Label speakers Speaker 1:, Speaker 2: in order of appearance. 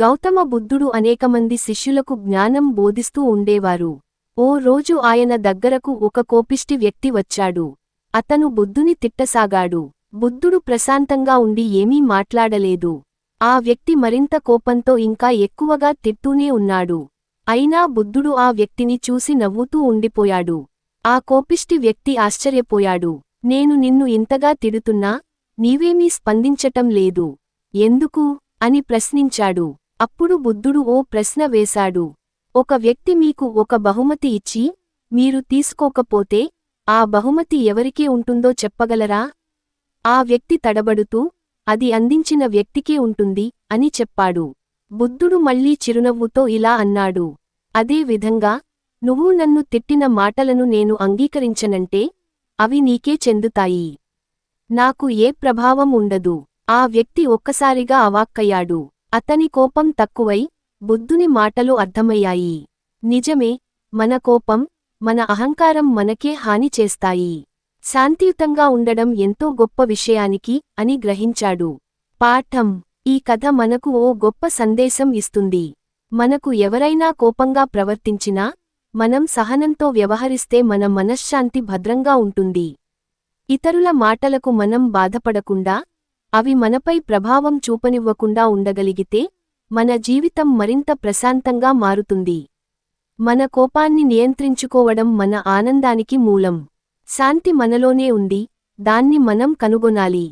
Speaker 1: గౌతమ బుద్ధుడు అనేకమంది శిష్యులకు జ్ఞానం బోధిస్తూ ఉండేవారు. ఓ రోజు ఆయన దగ్గరకు ఒక కోపిష్టి వ్యక్తి వచ్చాడు. అతను బుద్ధుని తిట్టసాగాడు. బుద్ధుడు ప్రశాంతంగా ఉండి ఏమీ మాట్లాడలేదు. ఆ వ్యక్తి మరింత కోపంతో ఇంకా ఎక్కువగా తిట్టూనే ఉన్నాడు. అయినా బుద్ధుడు ఆ వ్యక్తిని చూసి నవ్వుతూ ఉండిపోయాడు. ఆ కోపిష్టి వ్యక్తి ఆశ్చర్యపోయాడు. నేను నిన్ను ఇంతగా తిడుతున్నా, నీవేమీ స్పందించటం లేదు. ఎందుకు? అని ప్రశ్నించాడు. అప్పుడు బుద్ధుడు ఓ ప్రశ్న వేశాడు. ఒక వ్యక్తి మీకు ఒక బహుమతి ఇచ్చి, మీరు తీసుకోకపోతే, ఆ బహుమతి ఎవరికే ఉంటుందో చెప్పగలరా? ఆ వ్యక్తి తడబడుతూ, అది అందించిన వ్యక్తికే ఉంటుంది, అని చెప్పాడు. బుద్ధుడు మళ్ళీ చిరునవ్వుతో ఇలా అన్నాడు. అదే విధంగా, నువ్వు నన్ను తిట్టిన మాటలను నేను అంగీకరించనంటే, అవి నీకే చెందుతాయి. నాకు ఏ ప్రభావం ఉండదు. ఆ వ్యక్తి ఒక్కసారిగా అవాక్కయ్యాడు. అతని కోపం తక్కువై, బుద్ధుని మాటలు అర్థమయ్యాయి. నిజమే, మన కోపం, మన అహంకారం మనకే హాని చేస్తాయి. శాంతియుతంగా ఉండడం ఎంతో గొప్ప విషయానికి అని గ్రహించాడు. పాఠం: ఈ కథ మనకు ఓ గొప్ప సందేశం ఇస్తుంది. మనకు ఎవరైనా కోపంగా ప్రవర్తించినా, మనం సహనంతో వ్యవహరిస్తే మన మనశ్శాంతి భద్రంగా ఉంటుంది. ఇతరుల మాటలకు మనం బాధపడకుండా, అవి మనపై ప్రభావం చూపనివ్వకుండా ఉండగలిగితే, మన జీవితం మరింత ప్రశాంతంగా మారుతుంది. మన కోపాన్ని నియంత్రించుకోవడం మన ఆనందానికి మూలం. శాంతి మనలోనే ఉంది, దాన్ని మనం కనుగొనాలి.